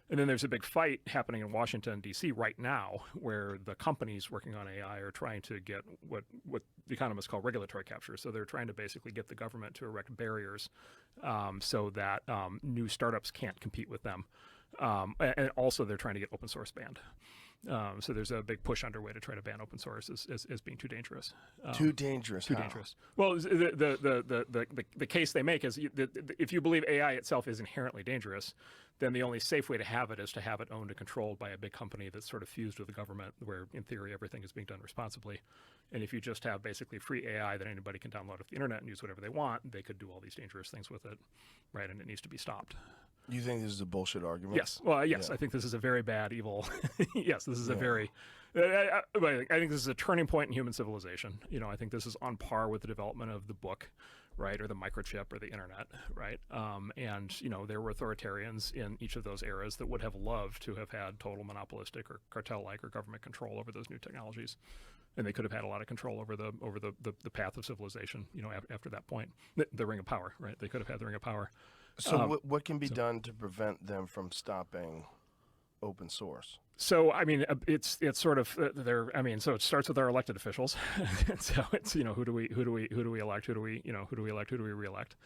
And then there's a big fight happening in Washington, D.C. right now, where the companies working on AI are trying to get what the economists call regulatory capture. So they're trying to basically get the government to erect barriers so that new startups can't compete with them. And also they're trying to get open source banned. So there's a big push underway to try to ban open source as being too dangerous. Too dangerous. Too dangerous. Well, the case they make is if you believe AI itself is inherently dangerous, then the only safe way to have it is to have it owned and controlled by a big company that's sort of fused with the government, where in theory everything is being done responsibly. And if you just have basically free AI that anybody can download off the internet and use whatever they want, they could do all these dangerous things with it, right? And it needs to be stopped. You think this is a bullshit argument? Yes. Well, yes. Yeah. I think this is a very bad, evil. Yes, this is a very. I think this is a turning point in human civilization. I think this is on par with the development of the book, right, or the microchip or the internet, right? And there were authoritarians in each of those eras that would have loved to have had total monopolistic or cartel-like or government control over those new technologies, and they could have had a lot of control over the path of civilization. After that point, the Ring of Power, right? They could have had the Ring of Power. So what can be done to prevent them from stopping open source? So I mean, it's sort of so it starts with our elected officials. So it's who do we elect? Who do we elect? Who do we reelect?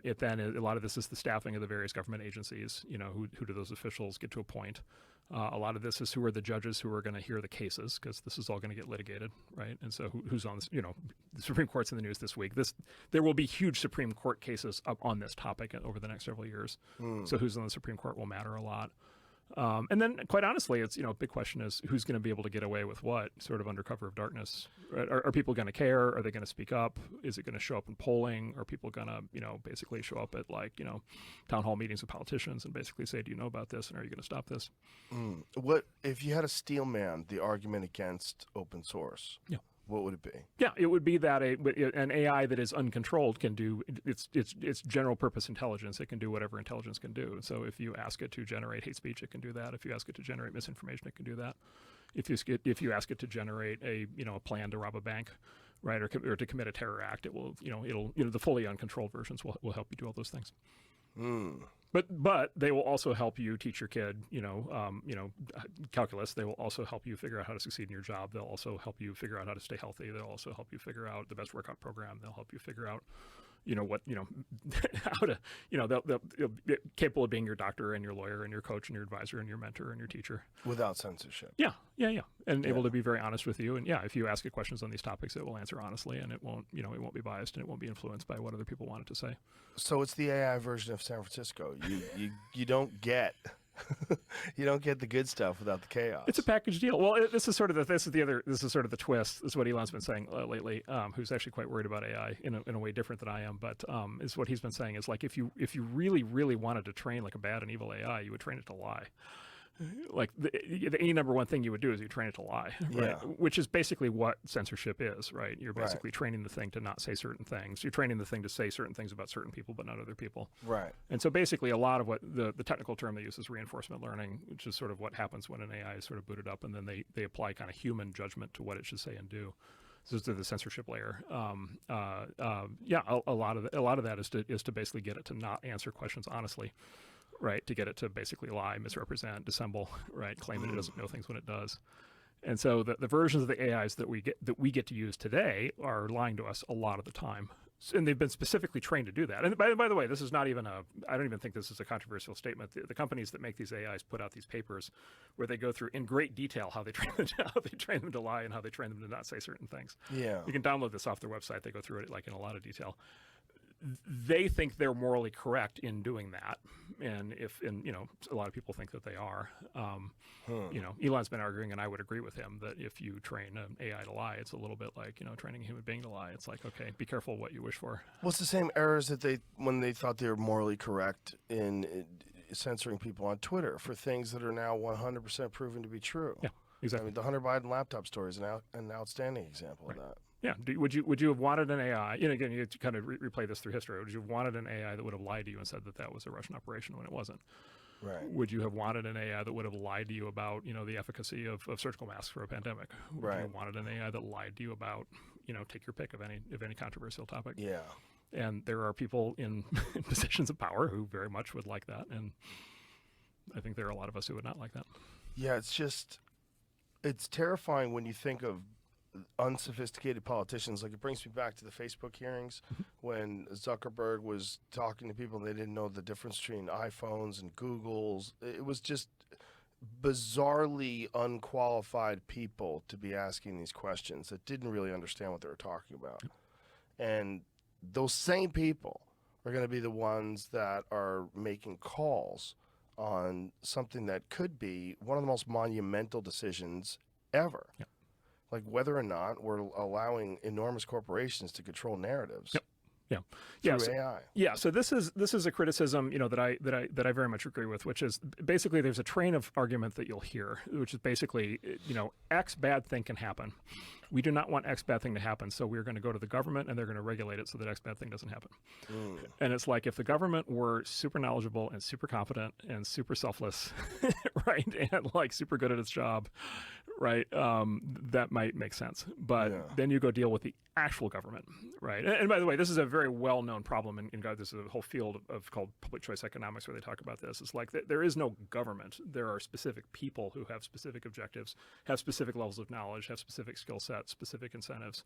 It then a lot of this is the staffing of the various government agencies. Who do those officials get to appoint? A lot of this is who are the judges who are going to hear the cases, because this is all going to get litigated, right? And so who's on this? The Supreme Court's in the news this week. There will be huge Supreme Court cases up on this topic over the next several years. So who's on the Supreme Court will matter a lot. And then, quite honestly, it's big question is who's going to be able to get away with what, sort of under cover of darkness. Right? Are people going to care? Are they going to speak up? Is it going to show up in polling? Are people going to basically show up at town hall meetings with politicians and basically say, do you know about this, and are you going to stop this? What if you had to steel man the argument against open source? Yeah. What would it be? Yeah, it would be that an AI that is uncontrolled can do its general purpose intelligence. It can do whatever intelligence can do. So if you ask it to generate hate speech, it can do that. If you ask it to generate misinformation, it can do that. If you ask it to generate a plan to rob a bank, right, or to commit a terror act, it will the fully uncontrolled versions will help you do all those things. But they will also help you teach your kid, calculus. They will also help you figure out how to succeed in your job. They'll also help you figure out how to stay healthy. They'll also help you figure out the best workout program. They'll help you figure out, how to, they'll be capable of being your doctor and your lawyer and your coach and your advisor and your mentor and your teacher. Without censorship. Yeah. And able to be very honest with you. And if you ask it questions on these topics, it will answer honestly, and it won't be biased, and it won't be influenced by what other people want it to say. So it's the AI version of San Francisco. You don't get you don't get the good stuff without the chaos. It's a package deal. Well, this is sort of the twist. This is what Elon's been saying lately. Who's actually quite worried about AI in a way different than I am. But is what he's been saying is like if you really really wanted to train like a bad and evil AI, you would train it to lie. Like the number one thing you would do is you train it to lie, right? Yeah. Which is basically what censorship is, right? You're basically training the thing to not say certain things. You're training the thing to say certain things about certain people, but not other people. Right. And so basically a lot of what the technical term they use is reinforcement learning, which is sort of what happens when an AI is sort of booted up, and then they apply kind of human judgment to what it should say and do. So it's the censorship layer. A lot of that is to basically get it to not answer questions honestly. Right, to get it to basically lie, misrepresent, dissemble, right, claim that it doesn't know things when it does. And so the versions of the AIs that we get to use today are lying to us a lot of the time. And they've been specifically trained to do that. And by the way, this is not even I don't even think this is a controversial statement. The companies that make these AIs put out these papers where they go through in great detail how they train them to lie and how they train them to not say certain things. Yeah. You can download this off their website. They go through it like in a lot of detail. They think they're morally correct in doing that, and a lot of people think that they are. Elon's been arguing, and I would agree with him, that if you train an AI to lie, it's a little bit like training a human being to lie. It's like, okay, be careful what you wish for. Well, it's the same errors that when they thought they were morally correct in censoring people on Twitter for things that are now 100% proven to be true. Yeah, exactly. I mean, the Hunter Biden laptop story is an outstanding example of that. Yeah. Would you have wanted an AI? Again, you kind of replay this through history. Would you have wanted an AI that would have lied to you and said that was a Russian operation when it wasn't? Right. Would you have wanted an AI that would have lied to you about the efficacy of surgical masks for a pandemic? Would you have wanted an AI that lied to you about take your pick of any controversial topic? Yeah. And there are people in positions of power who very much would like that, and I think there are a lot of us who would not like that. Yeah, it's terrifying when you think of unsophisticated politicians. Like, it brings me back to the Facebook hearings when Zuckerberg was talking to people and they didn't know the difference between iPhones and Googles. It was just bizarrely unqualified people to be asking these questions that didn't really understand what they were talking about. And those same people are going to be the ones that are making calls on something that could be one of the most monumental decisions ever. Yep. Like whether or not we're allowing enormous corporations to control narratives. Yep. Yeah. Through AI. Yeah. So this is a criticism, that I very much agree with, which is basically there's a train of argument that you'll hear, which is basically, X bad thing can happen. We do not want X bad thing to happen, so we're going to go to the government and they're going to regulate it so that X bad thing doesn't happen. And it's like if the government were super knowledgeable and super competent and super selfless, right, and like super good at its job, right, that might make sense. But then you go deal with the actual government, right? And by the way, this is a very well-known problem in God. There's a whole field of called public choice economics where they talk about this. It's like there is no government. There are specific people who have specific objectives, have specific levels of knowledge, have specific skill sets, specific incentives.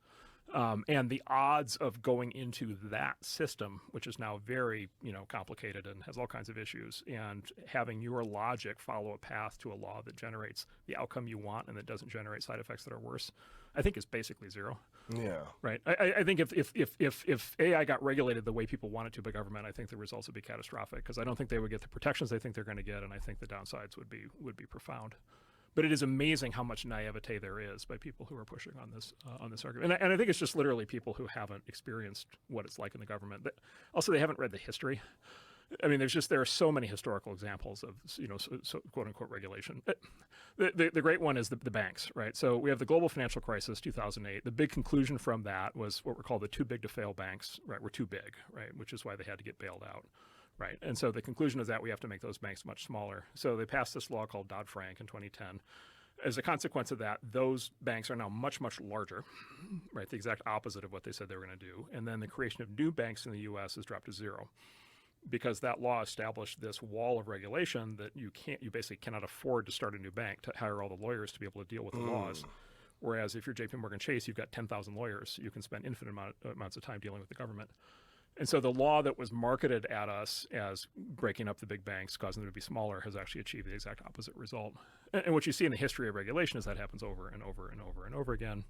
And the odds of going into that system, which is now very, complicated and has all kinds of issues, and having your logic follow a path to a law that generates the outcome you want and that doesn't generate side effects that are worse, I think is basically zero. Yeah. Right. I think if AI got regulated the way people want it to by government, I think the results would be catastrophic because I don't think they would get the protections they think they're going to get, and I think the downsides would be profound. But it is amazing how much naivete there is by people who are pushing on this argument, and I think it's just literally people who haven't experienced what it's like in the government. Also, they haven't read the history. I mean, there are so many historical examples of so quote unquote regulation. The great one is the banks, right? So we have the global financial crisis, 2008. The big conclusion from that was what were called the too big to fail banks, right? Were too big, right? Which is why they had to get bailed out. Right. And so the conclusion is that we have to make those banks much smaller. So they passed this law called Dodd-Frank in 2010. As a consequence of that, those banks are now much, much larger, right? The exact opposite of what they said they were going to do. And then the creation of new banks in the U.S. has dropped to zero because that law established this wall of regulation that you basically cannot afford to start a new bank, to hire all the lawyers to be able to deal with the laws. Whereas if you're JP Morgan Chase, you've got 10,000 lawyers. You can spend infinite amounts of time dealing with the government. And so the law that was marketed at us as breaking up the big banks, causing them to be smaller, has actually achieved the exact opposite result. And what you see in the history of regulation is that happens over and over and over and over again.